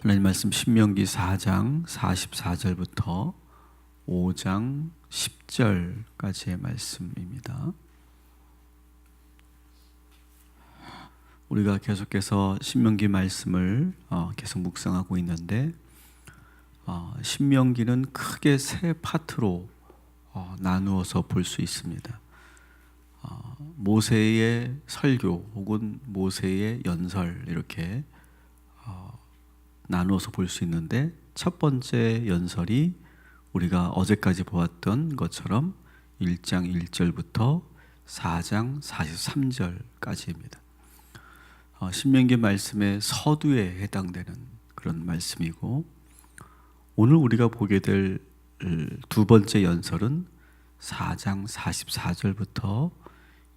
하나님 말씀 신명기 4장 44절부터 5장 10절까지의 말씀입니다. 우리가 계속해서 신명기 말씀을 계속 묵상하고 있는데 신명기는 크게 세 파트로 나누어서 볼 수 있습니다. 모세의 설교 혹은 모세의 연설 이렇게 나누어서 볼 수 있는데, 첫 번째 연설이 우리가 어제까지 보았던 것처럼 1장 1절부터 4장 43절까지입니다. 신명기 말씀의 서두에 해당되는 그런 말씀이고, 오늘 우리가 보게 될 두 번째 연설은 4장 44절부터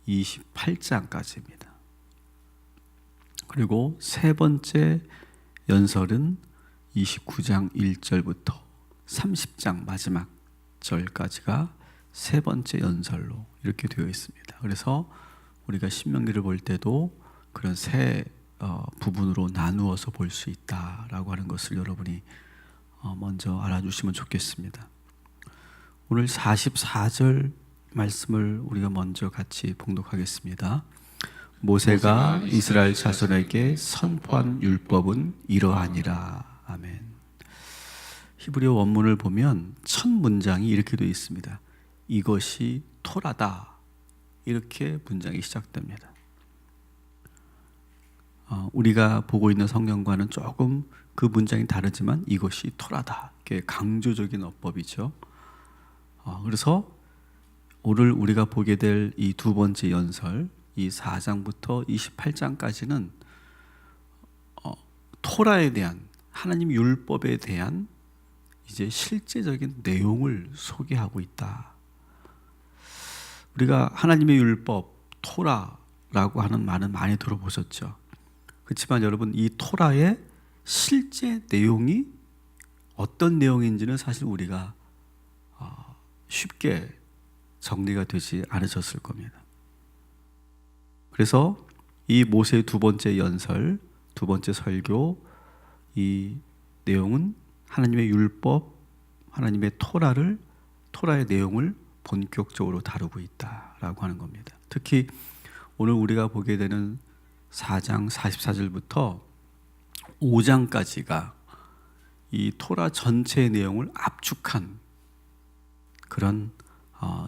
28장까지입니다. 그리고 세 번째 연설은 29장 1절부터 30장 마지막 절까지가 세 번째 연설로 이렇게 되어 있습니다. 그래서 우리가 신명기를 볼 때도 그런 세 부분으로 나누어서 볼 수 있다라고 하는 것을 여러분이 먼저 알아주시면 좋겠습니다. 오늘 44절 말씀을 우리가 먼저 같이 봉독하겠습니다. 모세가 이스라엘 자손에게 선포한 율법은 이러하니라. 아멘. 히브리어 원문을 보면 첫 문장이 이렇게 되어 있습니다. 이것이 토라다. 이렇게 문장이 시작됩니다. 우리가 보고 있는 성경과는 조금 그 문장이 다르지만 이것이 토라다. 이게 강조적인 어법이죠. 그래서 오늘 우리가 보게 될 이 두 번째 연설, 이 4장부터 28장까지는 토라에 대한, 하나님 율법에 대한 이제 실제적인 내용을 소개하고 있다. 우리가 하나님의 율법, 토라라고 하는 말은 많이 들어보셨죠. 그렇지만 여러분, 이 토라의 실제 내용이 어떤 내용인지는 사실 우리가 쉽게 정리가 되지 않으셨을 겁니다. 그래서 이 모세의 두 번째 연설, 두 번째 설교, 이 내용은 하나님의 율법, 하나님의 토라의 내용을 본격적으로 다루고 있다라고 하는 겁니다. 특히 오늘 우리가 보게 되는 4장 44절부터 5장까지가 이 토라 전체의 내용을 압축한 그런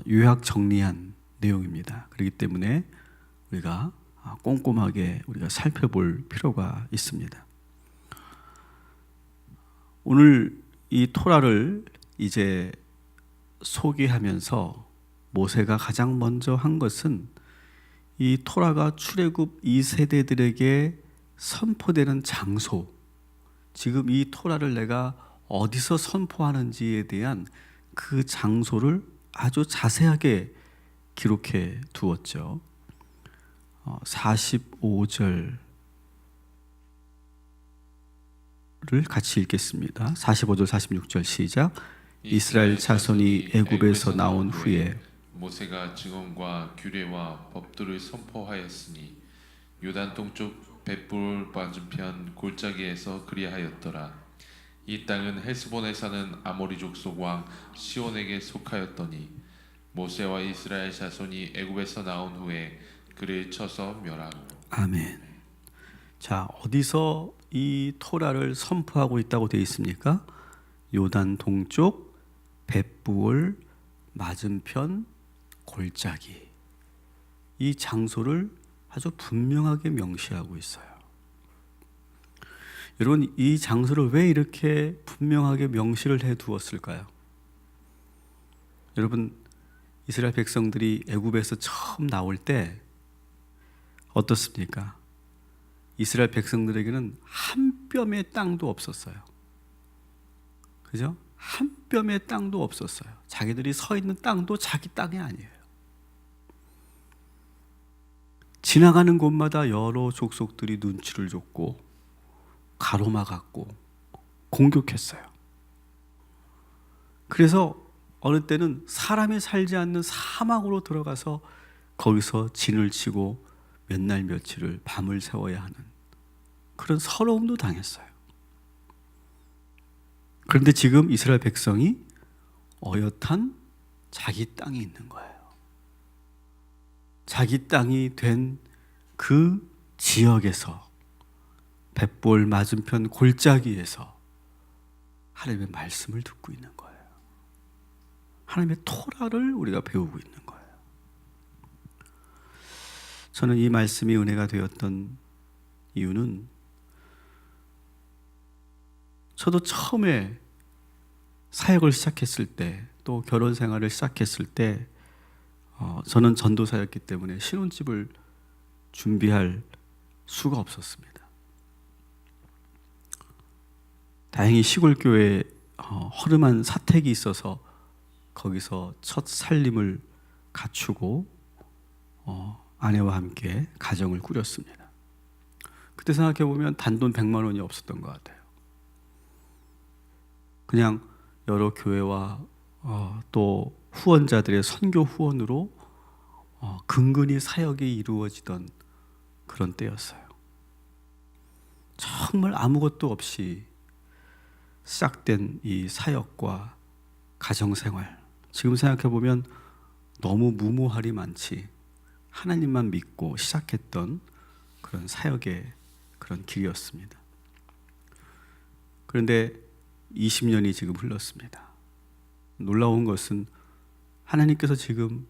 요약 정리한 내용입니다. 그렇기 때문에 우리가 꼼꼼하게 우리가 살펴볼 필요가 있습니다. 오늘 이 토라를 이제 소개하면서 모세가 가장 먼저 한 것은 이 토라가 출애굽 2세대들에게 선포되는 장소, 지금 이 토라를 내가 어디서 선포하는지에 대한 그 장소를 아주 자세하게 기록해 두었죠. 45절을 같이 읽겠습니다. 45절 46절 시작. 이스라엘 자손이 애굽에서 나온 후에 모세가 증언과 규례와 법도를 선포하였으니 요단 동쪽 벳불 맞은편 골짜기에서 그리하였더라. 이 땅은 헤스본에 사는 아모리 족속 왕 시온에게 속하였더니 모세와 이스라엘 자손이 애굽에서 나온 후에 그를 쳐서 멸하고. 아멘. 자, 어디서 이 토라를 선포하고 있다고 되어 있습니까? 요단 동쪽 벳불 맞은편 골짜기. 이 장소를 아주 분명하게 명시하고 있어요. 여러분, 이 장소를 왜 이렇게 분명하게 명시를 해 두었을까요? 여러분, 이스라엘 백성들이 애굽에서 처음 나올 때 어떻습니까? 이스라엘 백성들에게는 한 뼘의 땅도 없었어요. 그죠? 한 뼘의 땅도 없었어요. 자기들이 서 있는 땅도 자기 땅이 아니에요. 지나가는 곳마다 여러 족속들이 눈치를 줬고 가로막았고 공격했어요. 그래서 어느 때는 사람이 살지 않는 사막으로 들어가서 거기서 진을 치고 몇 날 며칠을 밤을 새워야 하는 그런 서러움도 당했어요. 그런데 지금 이스라엘 백성이 어엿한 자기 땅이 있는 거예요. 자기 땅이 된 그 지역에서 벳볼 맞은편 골짜기에서 하나님의 말씀을 듣고 있는 거예요. 하나님의 토라를 우리가 배우고 있는 거예요. 저는 이 말씀이 은혜가 되었던 이유는 저도 처음에 사역을 시작했을 때, 또 결혼 생활을 시작했을 때 저는 전도사였기 때문에 신혼집을 준비할 수가 없었습니다. 다행히 시골 교회에 허름한 사택이 있어서 거기서 첫 살림을 갖추고 아내와 함께 가정을 꾸렸습니다. 그때 생각해 보면 단돈 100만 원이 없었던 것 같아요. 그냥 여러 교회와 또 후원자들의 선교 후원으로 근근히 사역이 이루어지던 그런 때였어요. 정말 아무것도 없이 시작된 이 사역과 가정생활, 지금 생각해 보면 너무 무모할이 많지 하나님만 믿고 시작했던 그런 사역의 그런 길이었습니다. 그런데 20년이 지금 흘렀습니다. 놀라운 것은 하나님께서 지금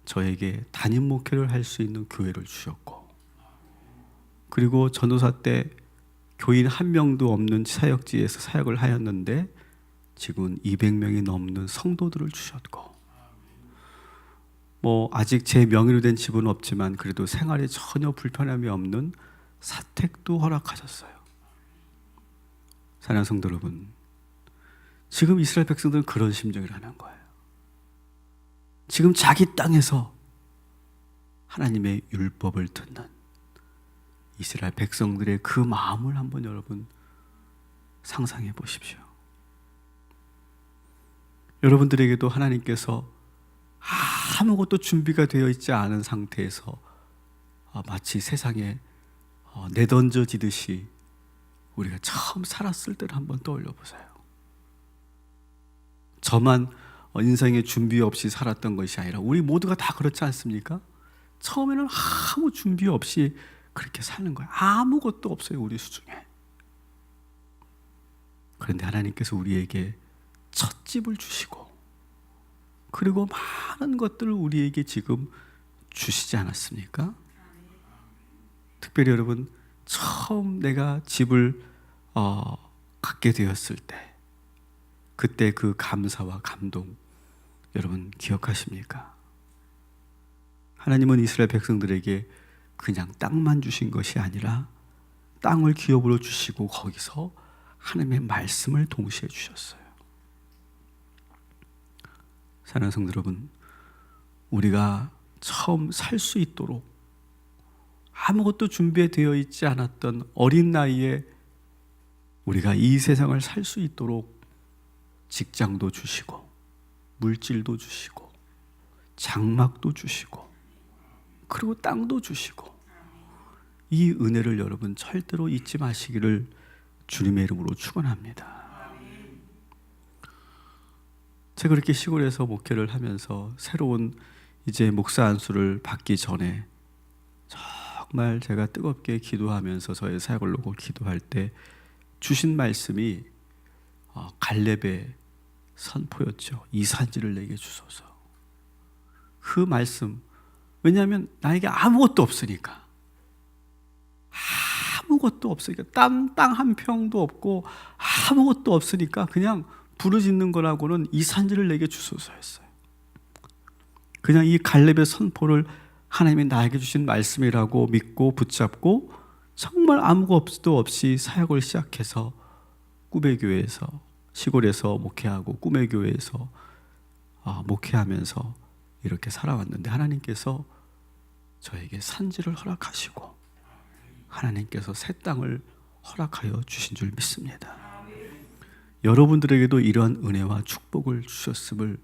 저에게 담임 목회를 할 수 있는 교회를 주셨고, 그리고 전도사 때 교인 한 명도 없는 사역지에서 사역을 하였는데 지금 200명이 넘는 성도들을 주셨고, 아직 제 명의로 된 집은 없지만 그래도 생활에 전혀 불편함이 없는 사택도 허락하셨어요. 사랑하는 성도 여러분, 지금 이스라엘 백성들은 그런 심정이라는 거예요. 지금 자기 땅에서 하나님의 율법을 듣는 이스라엘 백성들의 그 마음을 한번 여러분 상상해 보십시오. 여러분들에게도 하나님께서 아무것도 준비가 되어 있지 않은 상태에서 마치 세상에 내던져지듯이 우리가 처음 살았을 때를 한번 떠올려 보세요. 저만 인생에 준비 없이 살았던 것이 아니라 우리 모두가 다 그렇지 않습니까? 처음에는 아무 준비 없이 그렇게 사는 거예요. 아무것도 없어요, 우리 수중에. 그런데 하나님께서 우리에게 첫 집을 주시고, 그리고 많은 것들을 우리에게 지금 주시지 않았습니까? 특별히 여러분, 처음 내가 집을 갖게 되었을 때, 그때 그 감사와 감동 여러분 기억하십니까? 하나님은 이스라엘 백성들에게 그냥 땅만 주신 것이 아니라 땅을 기업으로 주시고 거기서 하나님의 말씀을 동시에 주셨어요. 사랑하는 성도 여러분, 우리가 처음 살 수 있도록 아무것도 준비되어 있지 않았던 어린 나이에 우리가 이 세상을 살 수 있도록 직장도 주시고 물질도 주시고 장막도 주시고 그리고 땅도 주시고, 이 은혜를 여러분 절대로 잊지 마시기를 주님의 이름으로 축원합니다. 제가 그렇게 시골에서 목회를 하면서 새로운 이제 목사 안수를 받기 전에 정말 제가 뜨겁게 기도하면서 저의 사역을 놓고 기도할 때 주신 말씀이 갈렙의 선포였죠. 이 산지를 내게 주소서. 그 말씀, 왜냐하면 나에게 아무것도 없으니까, 아무것도 없으니까, 땅 한 평도 없고 아무것도 없으니까 그냥 부르짖는 거라고는 이 산지를 내게 주소서 했어요. 그냥 이 갈렙의 선포를 하나님이 나에게 주신 말씀이라고 믿고 붙잡고 정말 아무것도 없이 사역을 시작해서 꿈의 교회에서, 시골에서 목회하고 꿈의 교회에서 목회하면서 이렇게 살아왔는데, 하나님께서 저에게 산지를 허락하시고 하나님께서 새 땅을 허락하여 주신 줄 믿습니다. 여러분들에게도 이러한 은혜와 축복을 주셨음을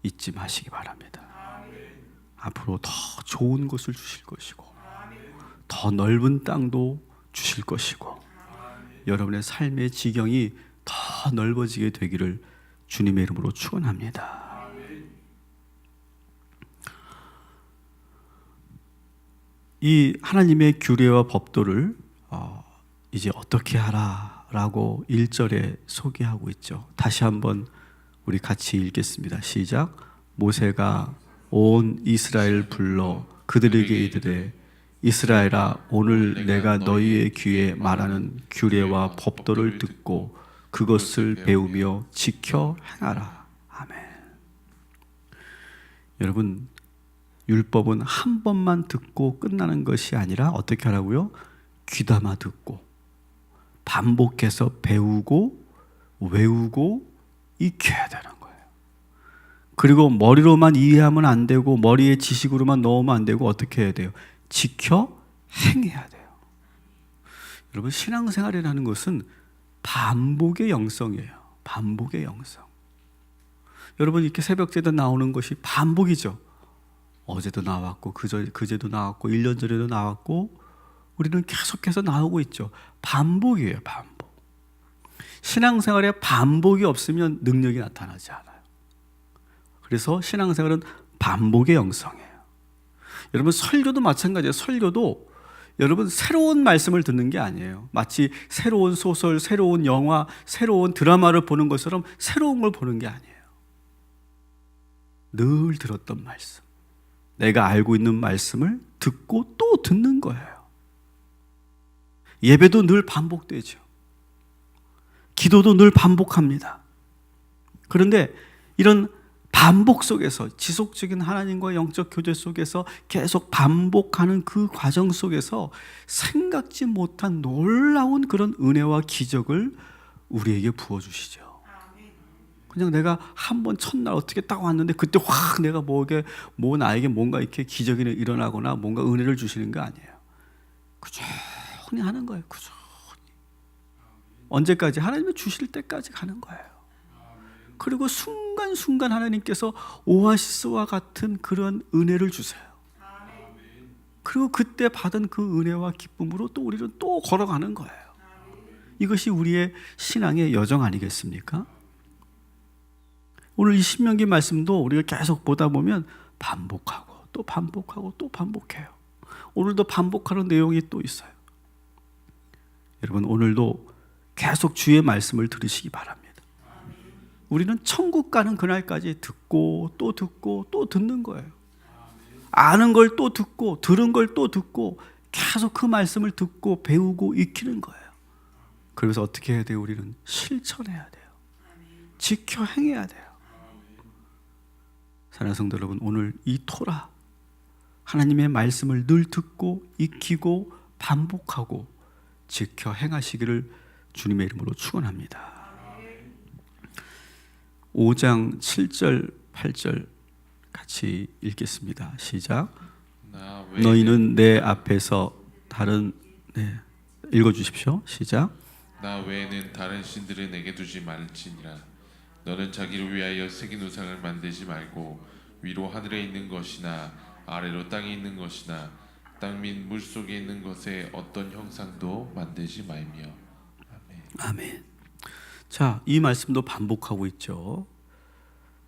잊지 마시기 바랍니다. 앞으로 더 좋은 것을 주실 것이고 더 넓은 땅도 주실 것이고 여러분의 삶의 지경이 더 넓어지게 되기를 주님의 이름으로 축원합니다. 이 하나님의 규례와 법도를 이제 어떻게 하라라고 1절에 소개하고 있죠. 다시 한번 우리 같이 읽겠습니다. 시작. 모세가 온 이스라엘 불러 그들에게 이르되 이스라엘아 오늘 내가 너희의 귀에 말하는 규례와 법도를 듣고 그것을 배우며 지켜 행하라. 아멘. 여러분, 율법은 한 번만 듣고 끝나는 것이 아니라 어떻게 하라고요? 귀담아 듣고 반복해서 배우고 외우고 익혀야 되는 거예요. 그리고 머리로만 이해하면 안 되고 머리에 지식으로만 넣으면 안 되고 어떻게 해야 돼요? 지켜 행해야 돼요. 여러분, 신앙생활이라는 것은 반복의 영성이에요. 반복의 영성. 여러분, 이렇게 새벽제도 나오는 것이 반복이죠. 어제도 나왔고 그제도 나왔고 1년 전에도 나왔고 우리는 계속해서 나오고 있죠. 반복이에요. 반복. 신앙생활에 반복이 없으면 능력이 나타나지 않아요. 그래서 신앙생활은 반복의 영성이에요. 여러분, 설교도 마찬가지예요. 설교도 여러분 새로운 말씀을 듣는 게 아니에요. 마치 새로운 소설, 새로운 영화, 새로운 드라마를 보는 것처럼 새로운 걸 보는 게 아니에요. 늘 들었던 말씀, 내가 알고 있는 말씀을 듣고 또 듣는 거예요. 예배도 늘 반복되죠. 기도도 늘 반복합니다. 그런데 이런 반복 속에서, 지속적인 하나님과 영적 교제 속에서 계속 반복하는 그 과정 속에서 생각지 못한 놀라운 그런 은혜와 기적을 우리에게 부어주시죠. 그냥 내가 한번 첫날 어떻게 딱 왔는데 그때 확 내가 나에게 뭔가 이렇게 기적이 일어나거나 뭔가 은혜를 주시는 거 아니에요. 꾸준히 하는 거예요. 꾸준히. 언제까지? 하나님이 주실 때까지 가는 거예요. 그리고 순간순간 하나님께서 오아시스와 같은 그런 은혜를 주세요. 그리고 그때 받은 그 은혜와 기쁨으로 또 우리는 또 걸어가는 거예요. 이것이 우리의 신앙의 여정 아니겠습니까? 오늘 이 신명기 말씀도 우리가 계속 보다 보면 반복하고 또 반복하고 또 반복해요. 오늘도 반복하는 내용이 또 있어요. 여러분, 오늘도 계속 주의 말씀을 들으시기 바랍니다. 우리는 천국 가는 그날까지 듣고 또 듣고 또 듣는 거예요. 아는 걸 또 듣고 들은 걸 또 듣고 계속 그 말씀을 듣고 배우고 익히는 거예요. 그래서 어떻게 해야 돼요? 우리는 실천해야 돼요. 지켜 행해야 돼요. 사랑하는 성도 여러분, 오늘 이 토라, 하나님의 말씀을 늘 듣고 익히고 반복하고 지켜 행하시기를 주님의 이름으로 축원합니다. 5장 7절 8절 같이 읽겠습니다. 시작. 너희는 내 앞에서 다른 읽어주십시오. 시작. 나 외에는 다른 신들을 내게 두지 말지니라. 너는 자기를 위하여 새긴 우상을 만들지 말고 위로 하늘에 있는 것이나 아래로 땅에 있는 것이나 땅 및 물 속에 있는 것에 어떤 형상도 만들지 말며. 아멘. 아멘. 자, 이 말씀도 반복하고 있죠.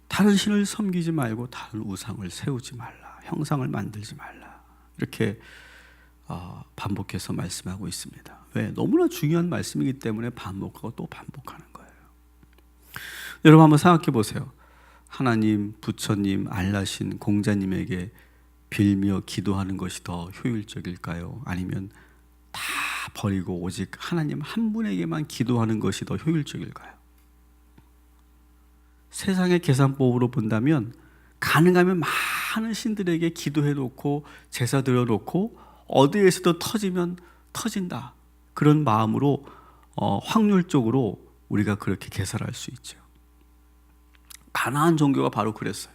다른 신을 섬기지 말고 다른 우상을 세우지 말라. 형상을 만들지 말라. 이렇게 반복해서 말씀하고 있습니다. 왜? 너무나 중요한 말씀이기 때문에 반복하고 또 반복하는 거예요. 여러분 한번 생각해 보세요. 하나님, 부처님, 알라신, 공자님에게 빌며 기도하는 것이 더 효율적일까요? 아니면 다 버리고 오직 하나님 한 분에게만 기도하는 것이 더 효율적일까요? 세상의 계산법으로 본다면 가능하면 많은 신들에게 기도해 놓고 제사 드려 놓고 어디에서도 터지면 터진다, 그런 마음으로 확률적으로 우리가 그렇게 계산할 수 있죠. 가나안 종교가 바로 그랬어요.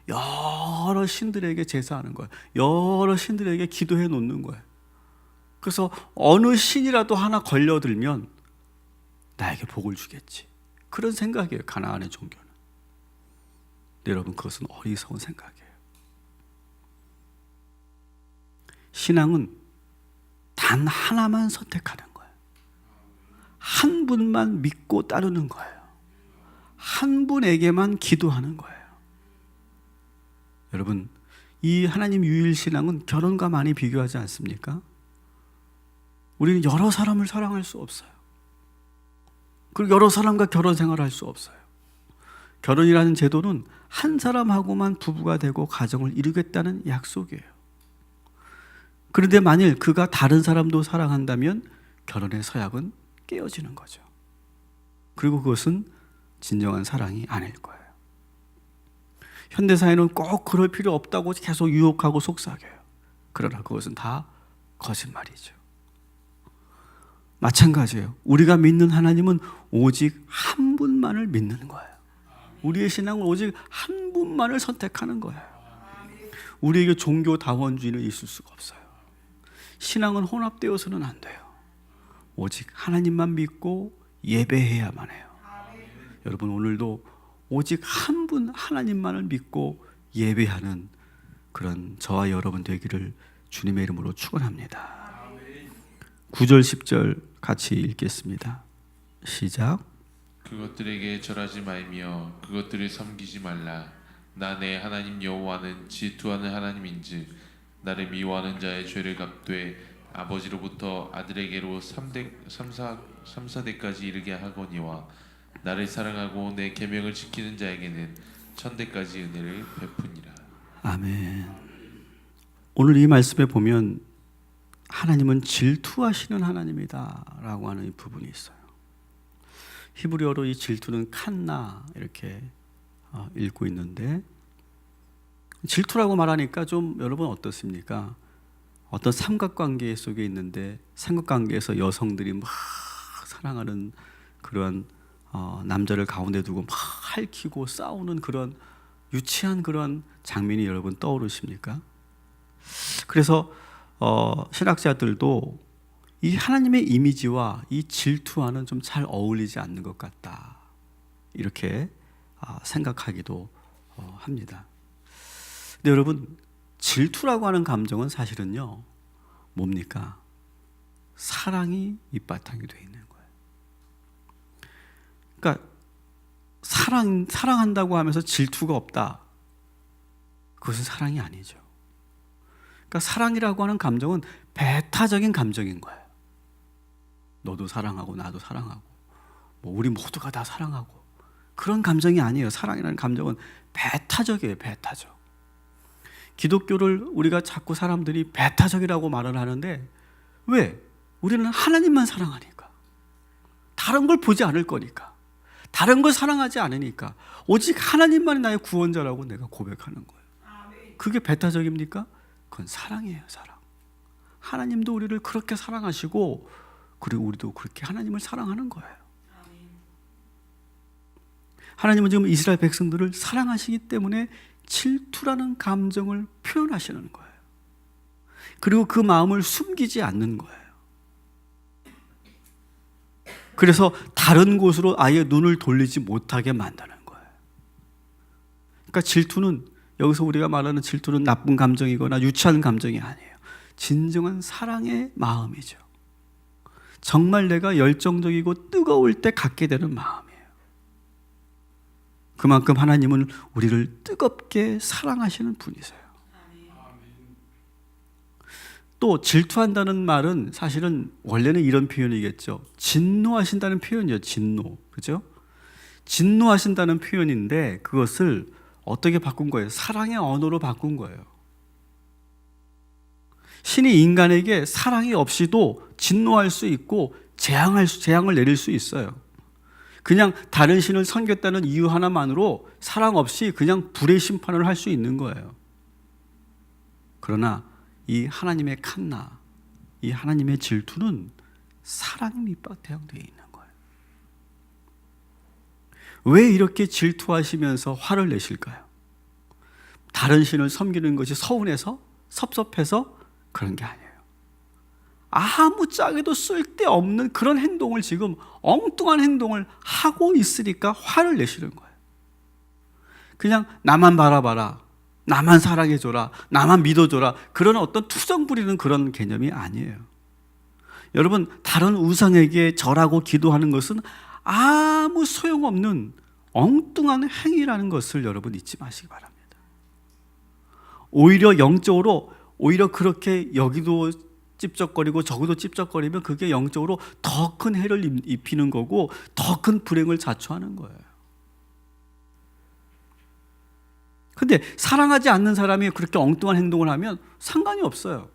여러 신들에게 제사하는 거예요. 여러 신들에게 기도해 놓는 거예요. 그래서 어느 신이라도 하나 걸려들면 나에게 복을 주겠지, 그런 생각이에요. 가나안의 종교는. 여러분, 그것은 어리석은 생각이에요. 신앙은 단 하나만 선택하는 거예요. 한 분만 믿고 따르는 거예요. 한 분에게만 기도하는 거예요. 여러분, 이 하나님 유일신앙은 결혼과 많이 비교하지 않습니까? 우리는 여러 사람을 사랑할 수 없어요. 그리고 여러 사람과 결혼 생활을 할 수 없어요. 결혼이라는 제도는 한 사람하고만 부부가 되고 가정을 이루겠다는 약속이에요. 그런데 만일 그가 다른 사람도 사랑한다면 결혼의 서약은 깨어지는 거죠. 그리고 그것은 진정한 사랑이 아닐 거예요. 현대사회는 꼭 그럴 필요 없다고 계속 유혹하고 속삭여요. 그러나 그것은 다 거짓말이죠. 마찬가지예요. 우리가 믿는 하나님은 오직 한 분만을 믿는 거예요. 우리의 신앙은 오직 한 분만을 선택하는 거예요. 우리에게 종교다원주의는 있을 수가 없어요. 신앙은 혼합되어서는 안 돼요. 오직 하나님만 믿고 예배해야만 해요. 여러분, 오늘도 오직 한 분 하나님만을 믿고 예배하는 그런 저와 여러분 되기를 주님의 이름으로 축원합니다. 9절 10절 같이 읽겠습니다. 시작. 그것들에게 절하지 말며 그것들을 섬기지 말라. 나 내 하나님 여호와는 질투하는 하나님인즉 나를 미워하는 자의 죄를 갚되 아버지로부터 아들에게로 3,4대까지 이르게 하거니와 나를 사랑하고 내 계명을 지키는 자에게는 1,000대까지 은혜를 베푸니라. 아멘. 오늘 이 말씀에 보면 하나님은 질투하시는 하나님이다 라고 하는 이 부분이 있어요. 히브리어로 이 질투는 칸나 이렇게 읽고 있는데, 질투라고 말하니까 좀 여러분 어떻습니까? 어떤 삼각관계 속에 있는데 삼각관계에서 여성들이 막 사랑하는 그런 남자를 가운데 두고 막 핥히고 싸우는 그런 유치한 그런 장면이 여러분 떠오르십니까? 그래서 신학자들도 이 하나님의 이미지와 이 질투와는 좀 잘 어울리지 않는 것 같다, 이렇게 생각하기도 합니다. 근데 여러분, 질투라고 하는 감정은 사실은요, 뭡니까? 사랑이 밑바탕이 되어 있는 거예요. 그러니까 사랑한다고 하면서 질투가 없다, 그것은 사랑이 아니죠. 그러니까 사랑이라고 하는 감정은 배타적인 감정인 거예요. 너도 사랑하고 나도 사랑하고 뭐 우리 모두가 다 사랑하고, 그런 감정이 아니에요. 사랑이라는 감정은 배타적이에요. 배타적. 기독교를 우리가 자꾸 사람들이 배타적이라고 말을 하는데, 왜? 우리는 하나님만 사랑하니까, 다른 걸 보지 않을 거니까, 다른 걸 사랑하지 않으니까 오직 하나님만이 나의 구원자라고 내가 고백하는 거예요. 그게 배타적입니까? 그건 사랑이에요. 사랑. 하나님도 우리를 그렇게 사랑하시고, 그리고 우리도 그렇게 하나님을 사랑하는 거예요. 하나님은 지금 이스라엘 백성들을 사랑하시기 때문에 질투라는 감정을 표현하시는 거예요. 그리고 그 마음을 숨기지 않는 거예요. 그래서 다른 곳으로 아예 눈을 돌리지 못하게 만드는 거예요. 그러니까 질투는, 여기서 우리가 말하는 질투는 나쁜 감정이거나 유치한 감정이 아니에요. 진정한 사랑의 마음이죠. 정말 내가 열정적이고 뜨거울 때 갖게 되는 마음이에요. 그만큼 하나님은 우리를 뜨겁게 사랑하시는 분이세요. 또 질투한다는 말은 사실은 원래는 이런 표현이겠죠. 진노하신다는 표현이죠. 진노. 그죠? 진노하신다는 표현인데 그것을 어떻게 바꾼 거예요? 사랑의 언어로 바꾼 거예요. 신이 인간에게 사랑이 없이도 진노할 수 있고 재앙을 내릴 수 있어요. 그냥 다른 신을 섬겼다는 이유 하나만으로 사랑 없이 그냥 불의 심판을 할 수 있는 거예요. 그러나 이 하나님의 칸나, 이 하나님의 질투는 사랑이 밑바탕되어 있는 거예요. 왜 이렇게 질투하시면서 화를 내실까요? 다른 신을 섬기는 것이 서운해서? 섭섭해서? 그런 게 아니에요. 아무짝에도 쓸데없는 그런 행동을, 지금 엉뚱한 행동을 하고 있으니까 화를 내시는 거예요. 그냥 나만 바라봐라, 나만 사랑해줘라, 나만 믿어줘라, 그런 어떤 투정 부리는 그런 개념이 아니에요. 여러분, 다른 우상에게 절하고 기도하는 것은 아무 소용없는 엉뚱한 행위라는 것을 여러분 잊지 마시기 바랍니다. 오히려 영적으로 그렇게 여기도 찝쩍거리고 저기도 찝쩍거리면 그게 영적으로 더 큰 해를 입히는 거고 더 큰 불행을 자초하는 거예요. 근데 사랑하지 않는 사람이 그렇게 엉뚱한 행동을 하면 상관이 없어요.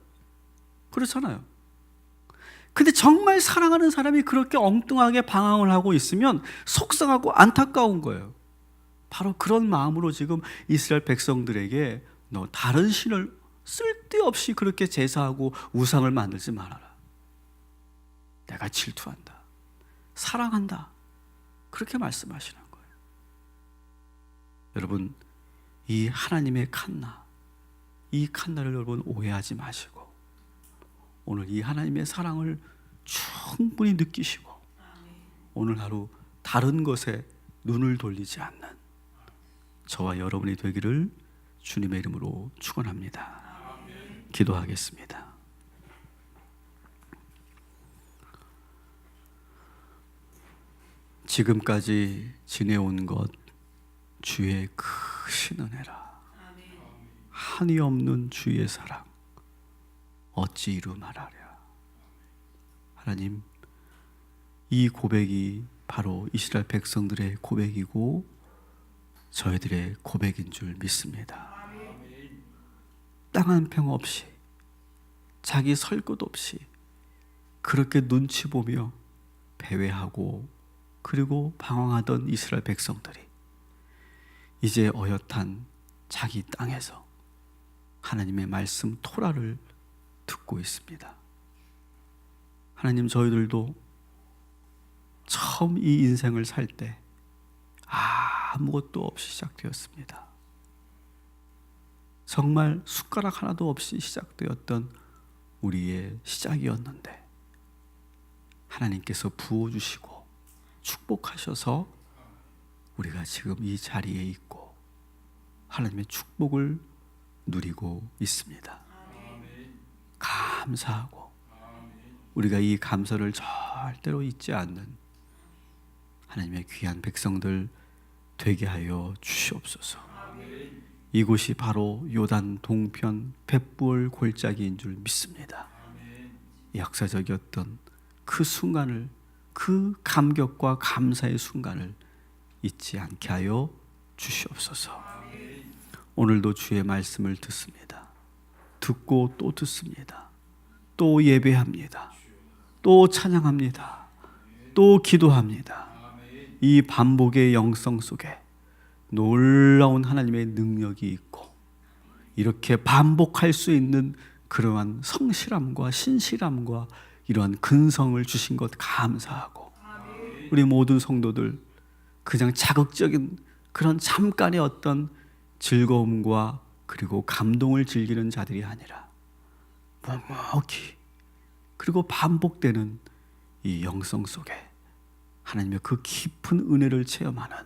그렇잖아요. 근데 정말 사랑하는 사람이 그렇게 엉뚱하게 방황을 하고 있으면 속상하고 안타까운 거예요. 바로 그런 마음으로 지금 이스라엘 백성들에게 너 다른 신을 쓸데없이 그렇게 제사하고 우상을 만들지 말아라. 내가 질투한다. 사랑한다. 그렇게 말씀하시는 거예요. 여러분, 이 하나님의 칸나, 이 칸나를 여러분 오해하지 마시고 오늘 이 하나님의 사랑을 충분히 느끼시고 오늘 하루 다른 것에 눈을 돌리지 않는 저와 여러분이 되기를 주님의 이름으로 축원합니다. 기도하겠습니다. 지금까지 지내온 것 주의 크신 은혜라. 한이 없는 주의 사랑 어찌 이루 말하랴. 하나님, 이 고백이 바로 이스라엘 백성들의 고백이고 저희들의 고백인 줄 믿습니다. 땅 한 평 없이 자기 설 것 없이 그렇게 눈치 보며 배회하고 그리고 방황하던 이스라엘 백성들이 이제 어엿한 자기 땅에서 하나님의 말씀 토라를 듣고 있습니다. 하나님, 저희들도 처음 이 인생을 살 때 아무것도 없이 시작되었습니다. 정말 숟가락 하나도 없이 시작되었던 우리의 시작이었는데 하나님께서 부어주시고 축복하셔서 우리가 지금 이 자리에 있고 하나님의 축복을 누리고 있습니다. 감사하고 우리가 이 감사를 절대로 잊지 않는 하나님의 귀한 백성들 되게 하여 주시옵소서. 이곳이 바로 요단 동편 벳부을 골짜기인 줄 믿습니다. 역사적이었던 그 순간을, 그 감격과 감사의 순간을 잊지 않게 하여 주시옵소서. 오늘도 주의 말씀을 듣습니다. 듣고 또 듣습니다. 또 예배합니다. 또 찬양합니다. 또 기도합니다. 이 반복의 영성 속에 놀라운 하나님의 능력이 있고 이렇게 반복할 수 있는 그러한 성실함과 신실함과 이러한 근성을 주신 것 감사하고 우리 모든 성도들 그냥 자극적인 그런 잠깐의 어떤 즐거움과 그리고 감동을 즐기는 자들이 아니라 묵묵히 그리고 반복되는 이 영성 속에 하나님의 그 깊은 은혜를 체험하는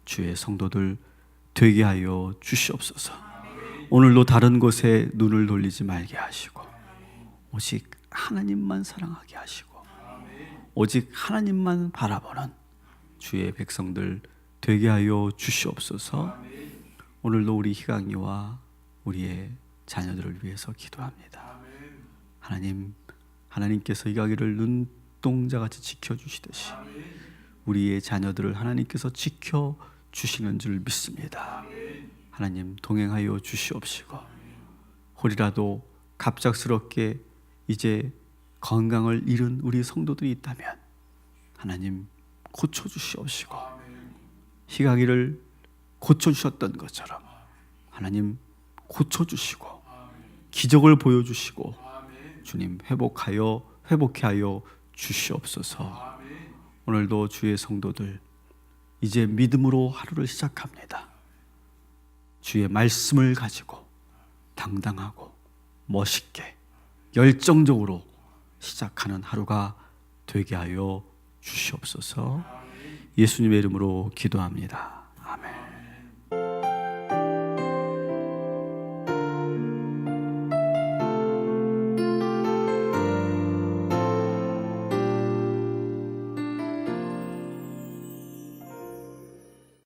주의 성도들 되게 하여 주시옵소서. 오늘도 다른 곳에 눈을 돌리지 말게 하시고 오직 하나님만 사랑하게 하시고 오직 하나님만 바라보는 주의 백성들 되게 하여 주시옵소서. 오늘도 우리 희강이와 우리의 자녀들을 위해서 기도합니다. 하나님께서 희강이를 눈동자같이 지켜주시듯이 우리의 자녀들을 하나님께서 지켜주시는 줄 믿습니다. 하나님 동행하여 주시옵시고 혹이라도 갑작스럽게 이제 건강을 잃은 우리 성도들이 있다면 하나님 고쳐주시옵시고 희강이를 고쳐주셨던 것처럼 하나님 고쳐주시고 기적을 보여주시고 주님 회복케 하여 주시옵소서. 오늘도 주의 성도들 이제 믿음으로 하루를 시작합니다. 주의 말씀을 가지고 당당하고 멋있게 열정적으로 시작하는 하루가 되게 하여 주시옵소서. 예수님의 이름으로 기도합니다.